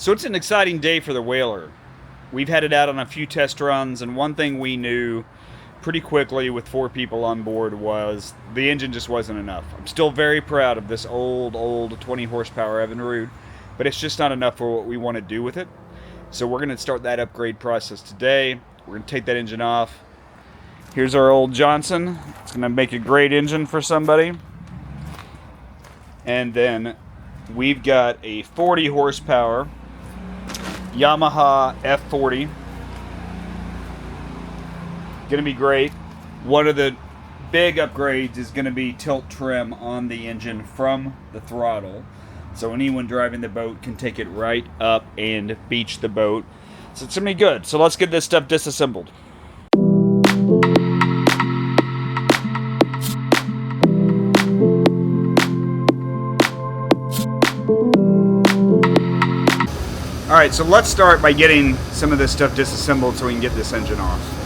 So it's an exciting day for the Whaler. We've had it out on a few test runs, and one thing we knew pretty quickly with 4 people on board was the engine just wasn't enough. I'm still very proud of this old 20 horsepower Evinrude, but it's just not enough for what we want to do with it. So we're going to start that upgrade process today. We're going to take that engine off. Here's our old Johnson. It's going to make a great engine for somebody. And then we've got a 40 horsepower Yamaha F40. Gonna be great. One of the big upgrades is gonna be tilt trim on the engine from the throttle, so anyone driving the boat can take it right up and beach the boat. So it's gonna be good. So let's get this stuff disassembled. Alright, so let's start by getting some of this stuff disassembled so we can get this engine off.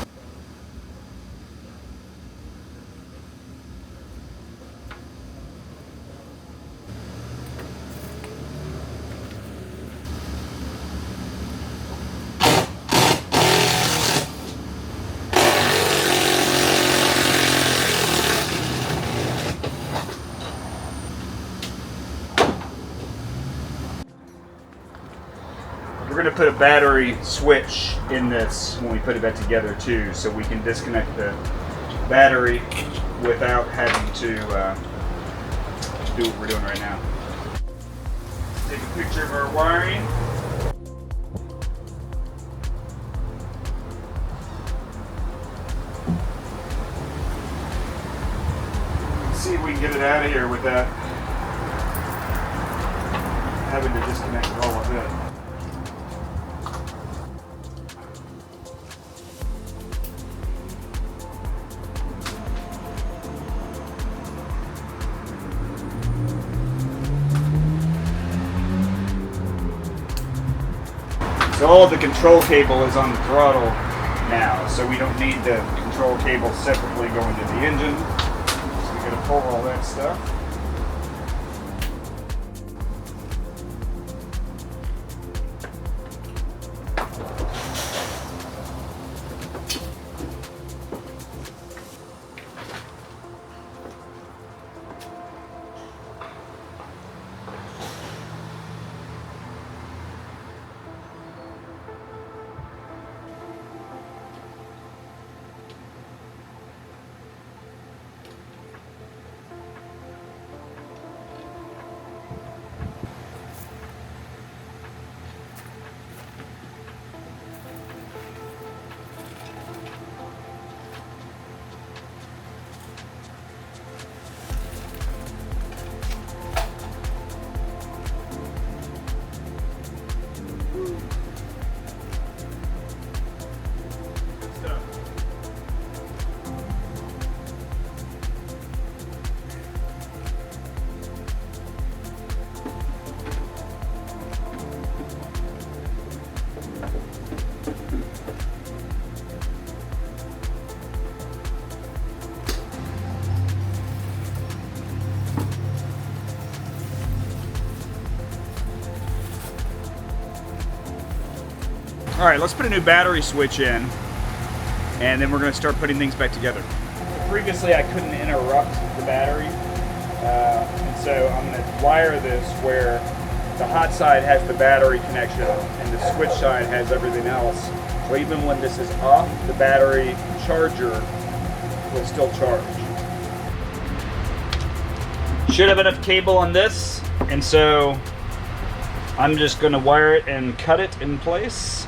We're going to put a battery switch in this when we put it back together too, so we can disconnect the battery without having to do what we're doing right now. Take a picture of our wiring. Let's see if we can get it out of here without having to disconnect all of it. So all of the control cable is on the throttle now, so we don't need the control cable separately going to the engine. So we're going to pull all that stuff. All right, let's put a new battery switch in, and then we're going to start putting things back together. Previously, I couldn't interrupt the battery, and so I'm going to wire this where the hot side has the battery connection and the switch side has everything else. So even when this is off, the battery charger will still charge. Should have enough cable on this, and so I'm just going to wire it and cut it in place.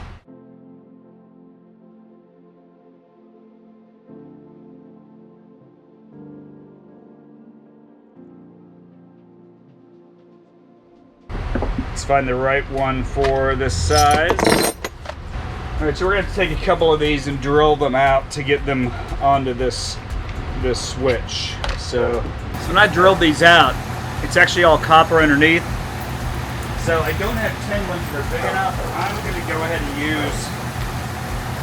Let's find the right one for this size. All right, so we're going to take a couple of these and drill them out to get them onto this switch. So when I drilled these out, it's actually all copper underneath. So I don't have 10 ones that are big enough. I'm going to go ahead and use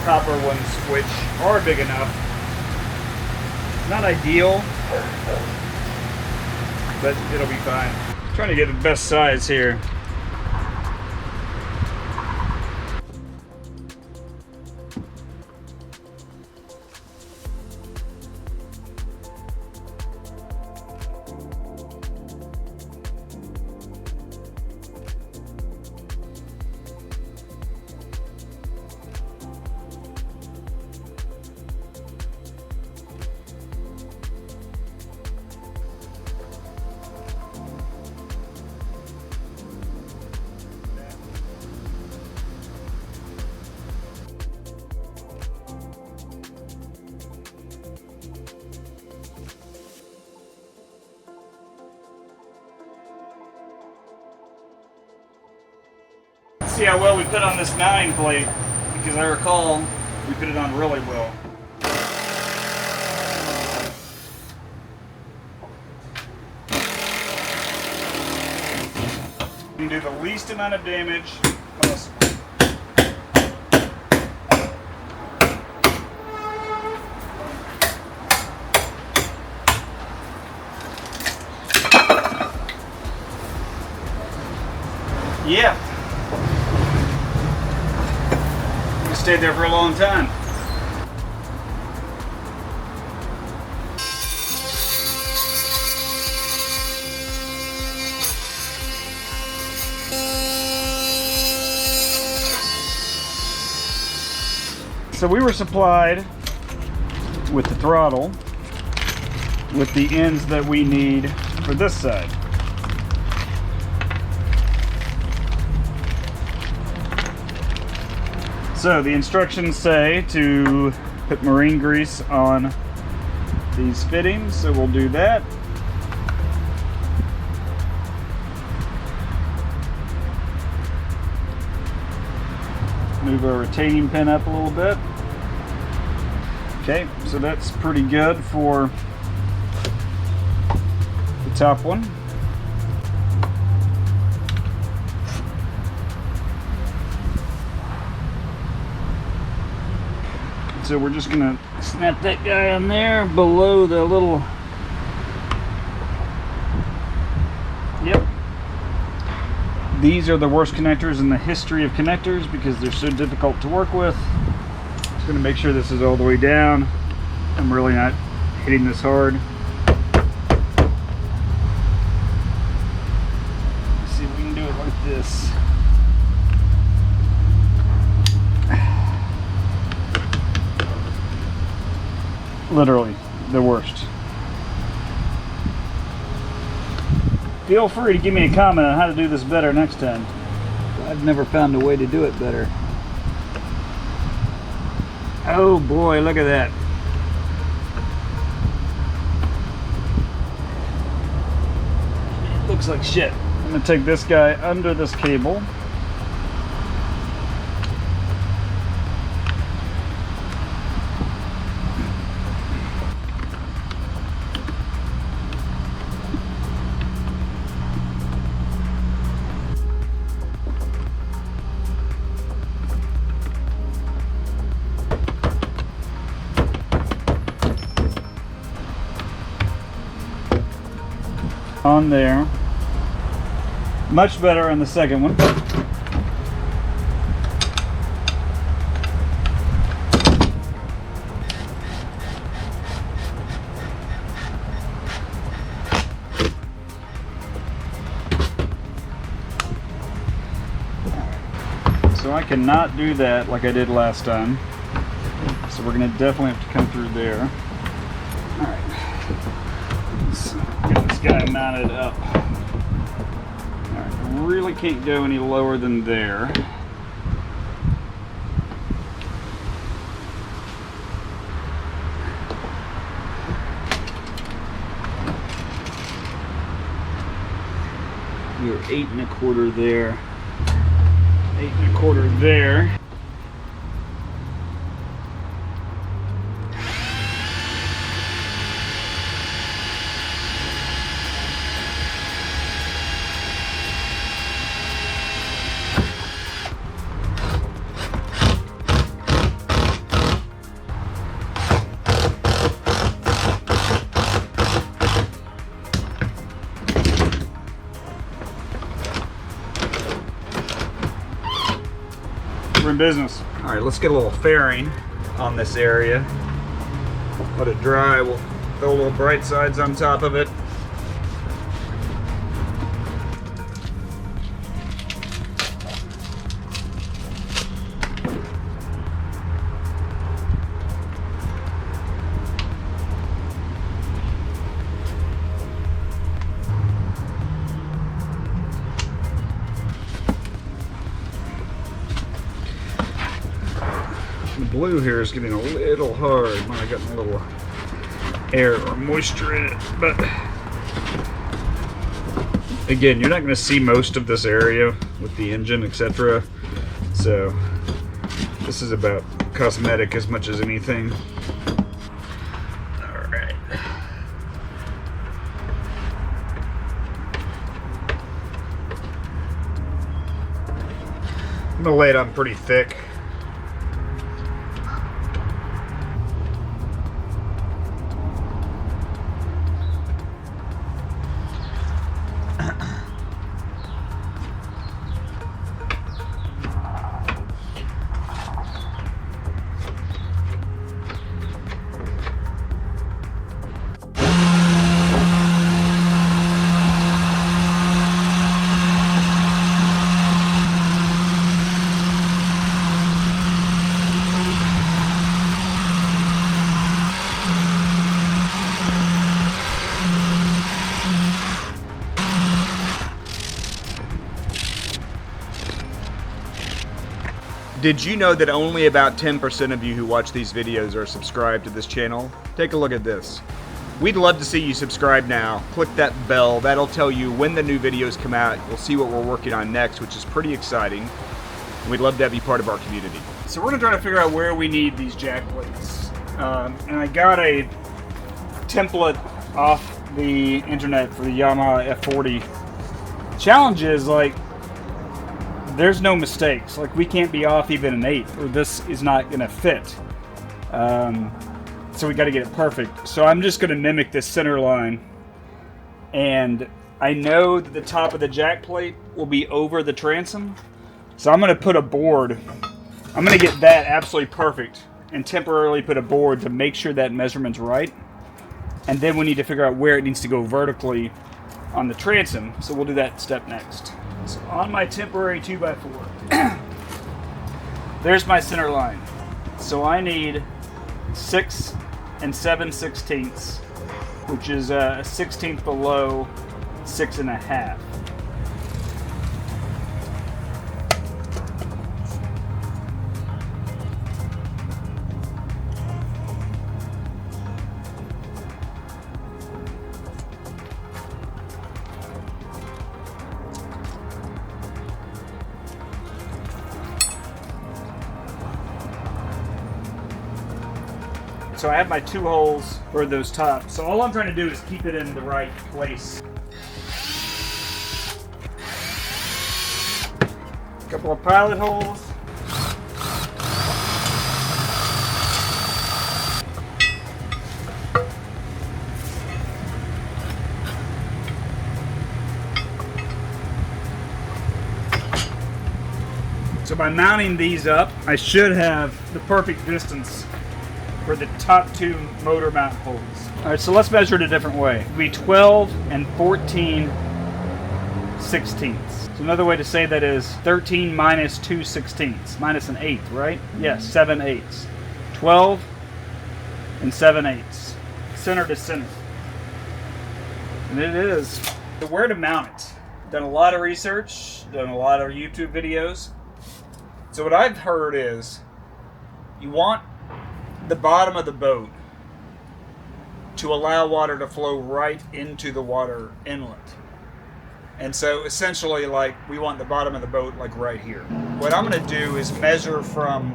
copper ones which are big enough. Not ideal, but it'll be fine. I'm trying to get the best size here. see how well we put on this 9 plate, because I recall we put it on really well. You can do the least amount of damage possible. Yeah. We stayed there for a long time. So we were supplied with the throttle with the ends that we need for this side. So the instructions say to put marine grease on these fittings, so we'll do that. Move our retaining pin up a little bit. Okay, so that's pretty good for the top one. So we're just gonna snap that guy on there below the little, yep. These are the worst connectors in the history of connectors because they're so difficult to work with. Just gonna make sure this is all the way down. I'm really not hitting this hard. Let's see if we can do it like this. Literally the worst. Feel free to give me a comment on how to do this better next time. I've never found a way to do it better. Oh boy, look at that. It looks like shit. I'm gonna take this guy under this cable. On there. Much better on the second one. So I cannot do that like I did last time. So we're going to definitely have to come through there. All right. Let's get this guy mounted up. All right. Really can't go any lower than there. We're 8 1/4 there. 8 1/4 there. We're in business. All right, let's get a little fairing on this area. Let it dry. We'll throw little bright sides on top of it. The blue here is getting a little hard. Might have gotten a little air or moisture in it, but again, you're not going to see most of this area with the engine, etc. So this is about cosmetic as much as anything. All right. I'm gonna lay it on pretty thick. Did you know that only about 10% of you who watch these videos are subscribed to this channel? Take a look at this. We'd love to see you subscribe now. Click that bell. That'll tell you when the new videos come out. You'll see what we're working on next, which is pretty exciting. We'd love to have you part of our community. So we're going to try to figure out where we need these jack plates. And I got a template off the internet for the Yamaha F40. Challenge is, like, there's no mistakes. Like, we can't be off even an 8, or this is not going to fit. So we got to get it perfect. So I'm just going to mimic this center line. And I know that the top of the jack plate will be over the transom. So I'm going to put a board. I'm going to get that absolutely perfect and temporarily put a board to make sure that measurement's right. And then we need to figure out where it needs to go vertically on the transom. So we'll do that step next. So on my temporary 2x4, there's my center line. So I need 6 7/16, which is a 1/16 below 6.5. So I have my 2 holes for those tops. So all I'm trying to do is keep it in the right place. A couple of pilot holes. So by mounting these up, I should have the perfect distance for the top 2 motor mount holes. All right, so let's measure it a different way. It'll be 12 and 14/16. So another way to say that is 13 minus 2/16, minus an 1/8, right? Yes, 7/8. 12 and 7/8. Center to center. And it is. So where to mount it? Done a lot of research, done a lot of YouTube videos. So what I've heard is you want the bottom of the boat to allow water to flow right into the water inlet. And so essentially, like, we want the bottom of the boat like right here. What I'm going to do is measure from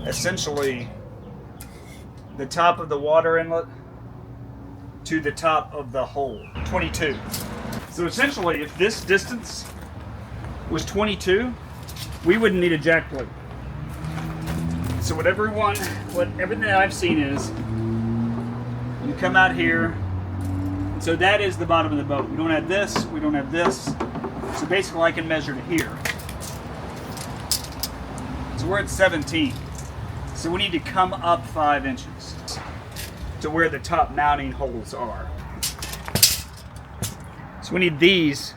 essentially the top of the water inlet to the top of the hole, 22. So essentially, if this distance was 22, we wouldn't need a jack plate. So what everything I've seen is, you come out here, so that is the bottom of the boat. We don't have this, we don't have this. So basically I can measure to here. So we're at 17. So we need to come up 5 inches to where the top mounting holes are. So we need these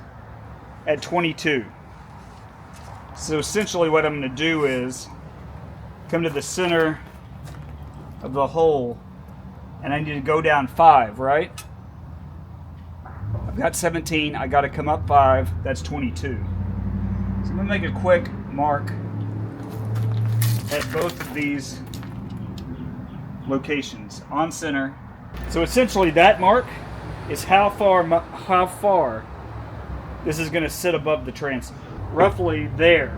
at 22. So essentially what I'm going to do is come to the center of the hole, and I need to go down 5, right? I've got 17, I got to come up 5, that's 22. So I'm going to make a quick mark at both of these locations on center. So essentially that mark is how far this is going to sit above the transom. roughly there.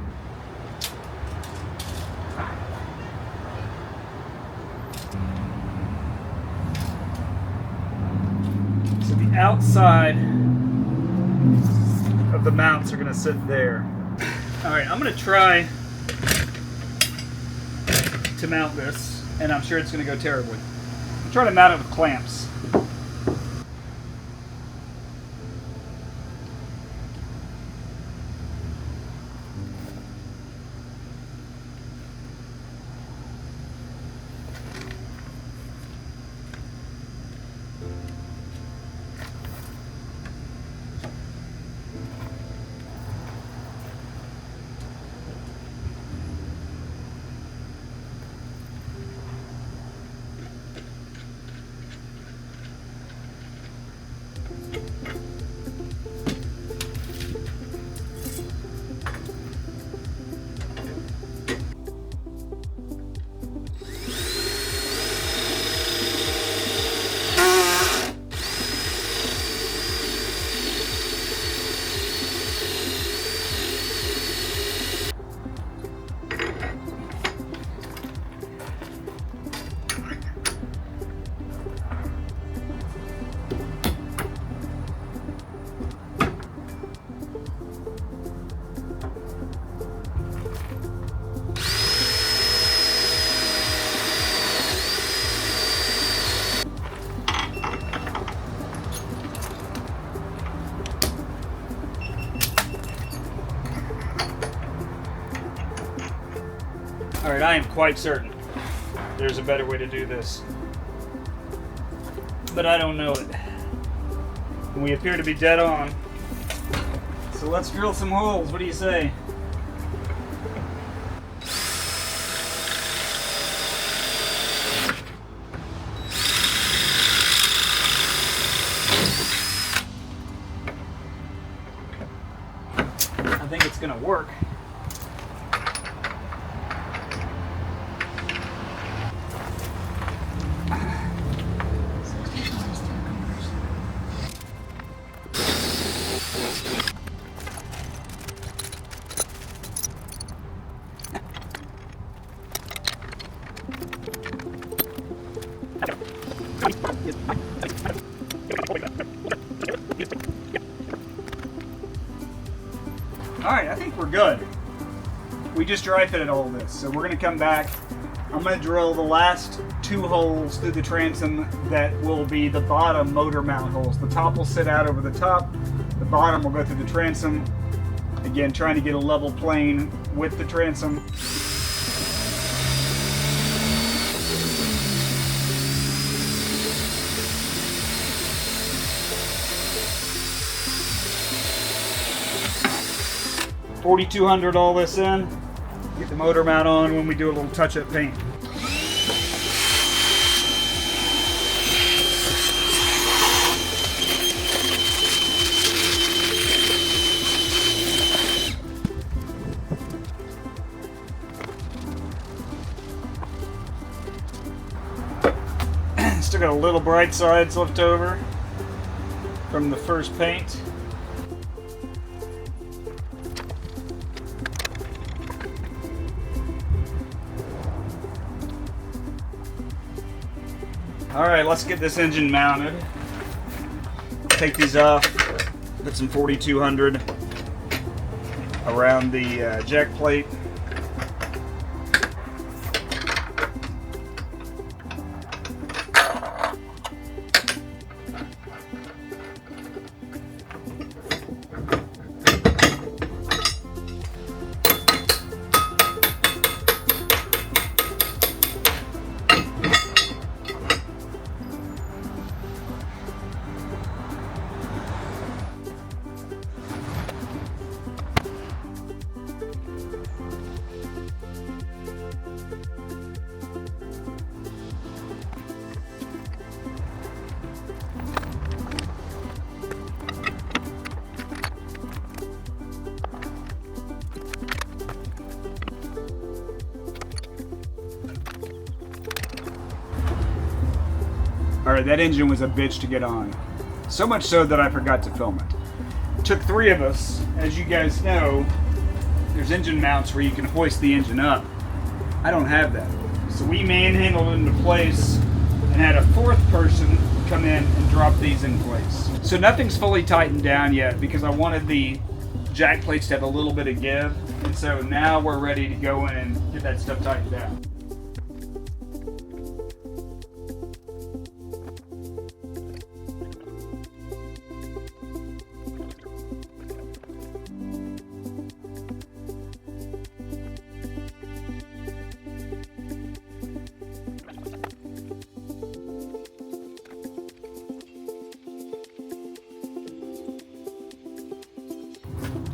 So the outside of the mounts are going to sit there. All right, I'm going to try to mount this, and I'm sure it's going to go terribly. I'm trying to mount it with clamps. All right, I am quite certain there's a better way to do this, but I don't know it. And we appear to be dead on. So let's drill some holes. What do you say? I think it's gonna work. All right, I think we're good. We just dry fitted all this, so we're gonna come back. I'm gonna drill the last 2 holes through the transom that will be the bottom motor mount holes. The top will sit out over the top. The bottom will go through the transom. Again, trying to get a level plane with the transom. $4,200 all this in. Get the motor mount on when we do a little touch-up paint. Still got a little bright sides left over from the first paint. All right, let's get this engine mounted. Take these off, put some 4200 around the jack plate. Alright, that engine was a bitch to get on. So much so that I forgot to film it. It took 3 of us, as you guys know, there's engine mounts where you can hoist the engine up. I don't have that. So we manhandled it into place and had a fourth person come in and drop these in place. So nothing's fully tightened down yet because I wanted the jack plates to have a little bit of give. And so now we're ready to go in and get that stuff tightened down.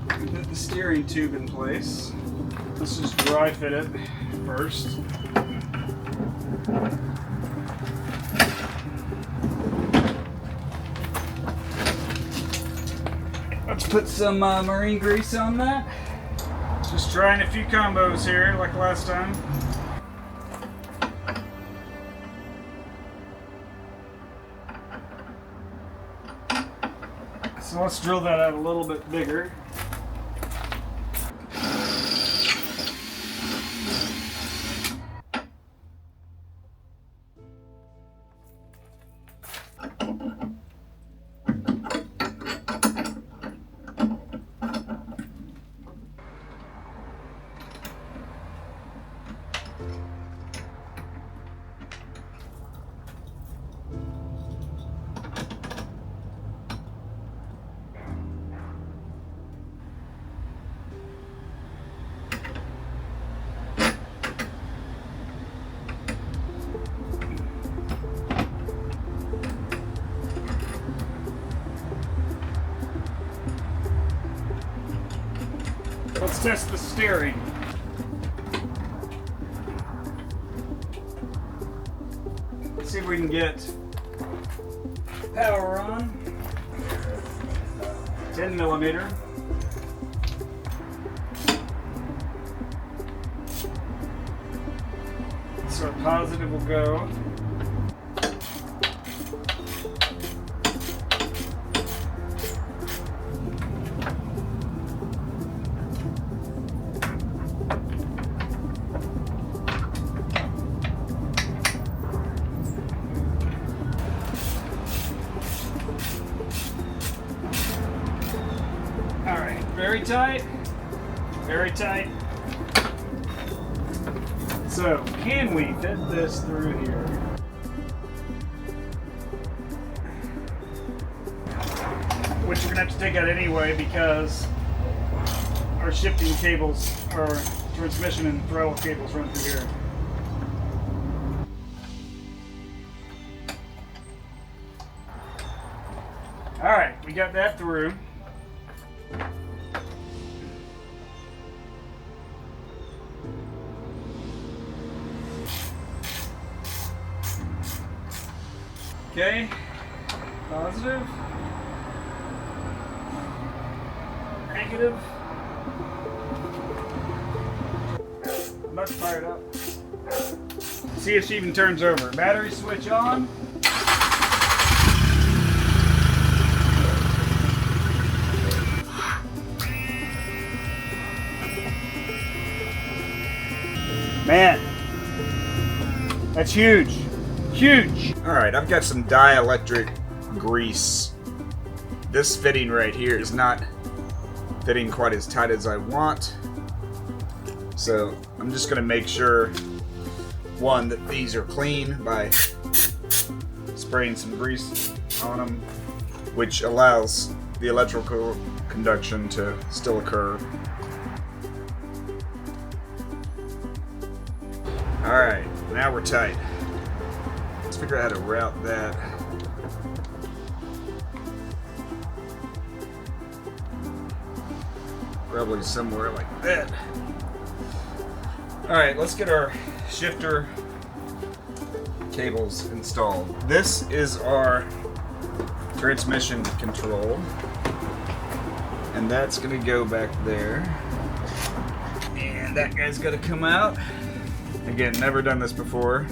Put the steering tube in place. Let's just dry fit it first. Let's put some marine grease on that. Just trying a few combos here like last time. So let's drill that out a little bit bigger. Let's test the steering. Let's see if we can get power on. 10 millimeter. So positive will go. Alright, very tight, very tight. So, can we fit this through here? Which you're going to have to take out anyway because our shifting cables, our transmission and throttle cables run through here. Alright, we got that through. Okay, positive, negative. I'm about to fire it up. See if she even turns over. Battery switch on. Man, that's huge. Huge! Alright, I've got some dielectric grease. This fitting right here is not fitting quite as tight as I want. So I'm just going to make sure, one, that these are clean by spraying some grease on them, which allows the electrical conduction to still occur. Alright, now we're tight. Let's figure out how to route that. Probably somewhere like that. Alright, let's get our shifter cables installed. This is our transmission control, and that's going to go back there. And that guy's got to come out. Again, never done this before.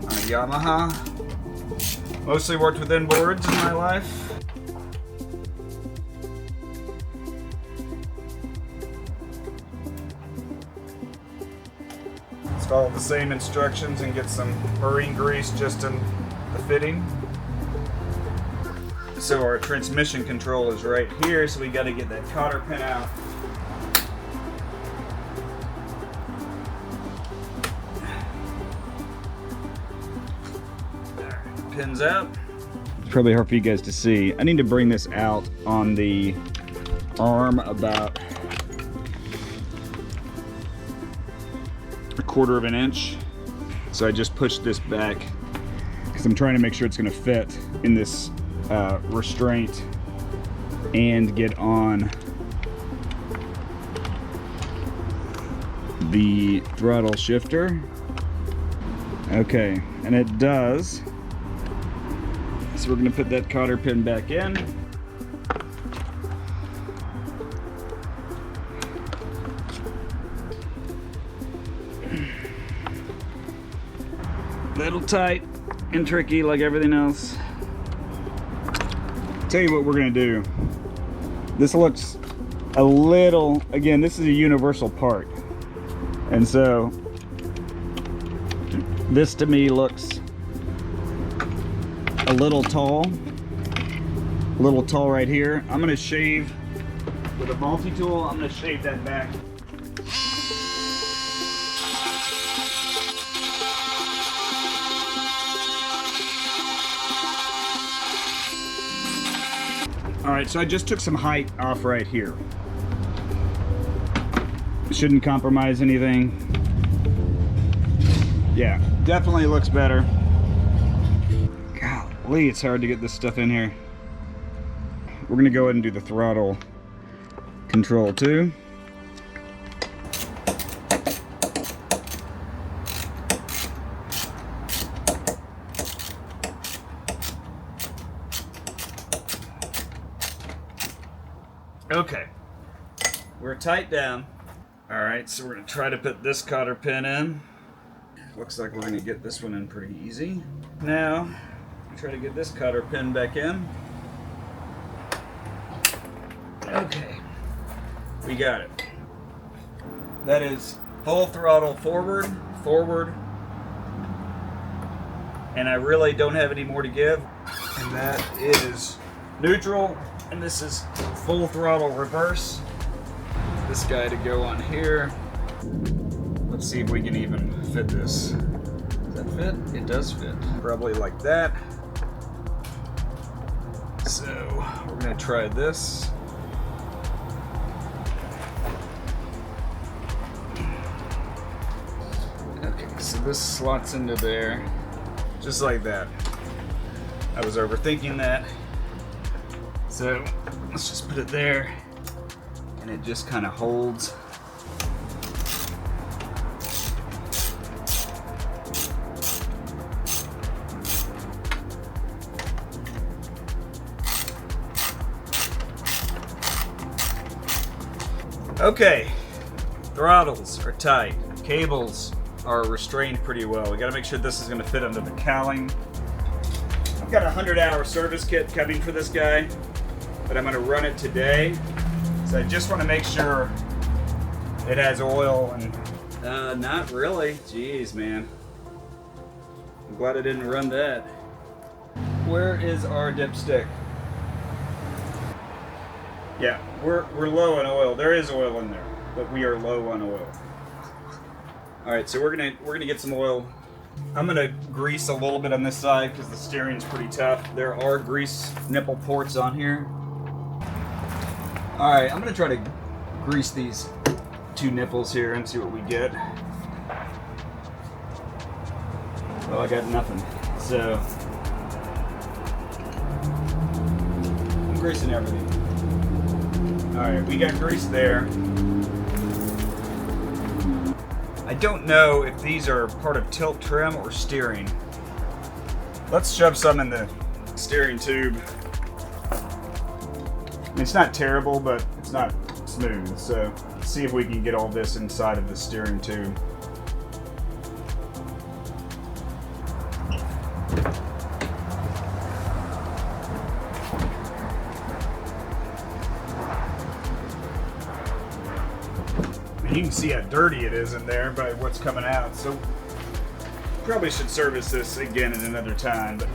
On a Yamaha. Mostly worked with inboards in my life. follow the same instructions and get some marine grease just in the fitting. So our transmission control is right here, so we got to get that cotter pin out. Pins out. It's probably hard for you guys to see. I need to bring this out on the arm about 1/4 of an inch. So I just pushed this back because I'm trying to make sure it's going to fit in this restraint and get on the throttle shifter. Okay, and it does. So we're going to put that cotter pin back in. Little tight and tricky like everything else. Tell you what we're going to do. This looks a little, again, this is a universal part. And so this to me looks a little tall right here. I'm going to shave with a multi-tool. I'm going to shave that back. All right, so I just took some height off right here. Shouldn't compromise anything. Yeah, definitely looks better. Golly, it's hard to get this stuff in here. We're gonna go ahead and do the throttle control too. Okay, we're tight down. All right, so we're gonna try to put this cotter pin in. Looks like we're gonna get this one in pretty easy. Now, try to get this cotter pin back in. Okay, we got it. That is full throttle forward, and I really don't have any more to give. And that is neutral, and this is full throttle reverse. This guy to go on here. Let's see if we can even fit this. Does that fit? It does fit. Probably like that. So we're gonna try this. Okay, so this slots into there, just like that. I was overthinking that. So let's just put it there, and it just kind of holds. Okay, throttles are tight, cables are restrained pretty well. We gotta make sure this is gonna fit under the cowling. I've got a 100-hour service kit coming for this guy, but I'm gonna run it today. So I just wanna make sure it has oil and, not really. Jeez, man. I'm glad I didn't run that. Where is our dipstick? Yeah, we're low on oil. There is oil in there, but we are low on oil. All right, so we're gonna get some oil. I'm gonna grease a little bit on this side because the steering's pretty tough. There are grease nipple ports on here. All right, I'm gonna try to grease these 2 nipples here and see what we get. Well, I got nothing, so I'm greasing everything. All right, we got grease there. I don't know if these are part of tilt trim or steering. Let's shove some in the steering tube. I mean, it's not terrible, but it's not smooth. So let's see if we can get all this inside of the steering tube. You can see see how dirty it is in there by what's coming out. So probably should service this again at another time. But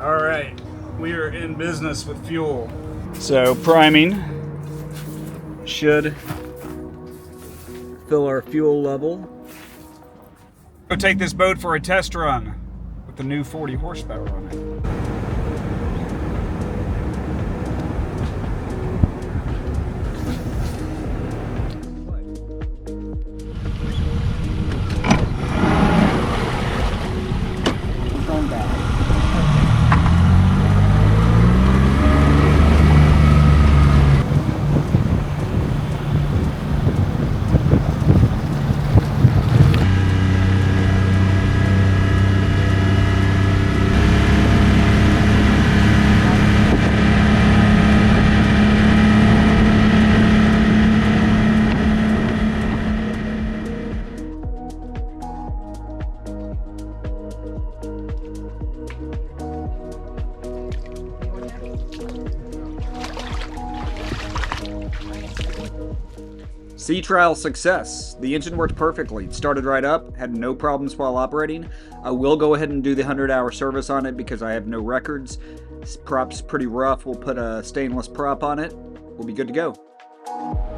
all right, we are in business with fuel. So priming should fill our fuel level. Go take this boat for a test run with the new 40 horsepower on it. Sea trial success. The engine worked perfectly. It started right up, had no problems while operating. I will go ahead and do the 100-hour service on it because I have no records. This prop's pretty rough. We'll put a stainless prop on it. We'll be good to go.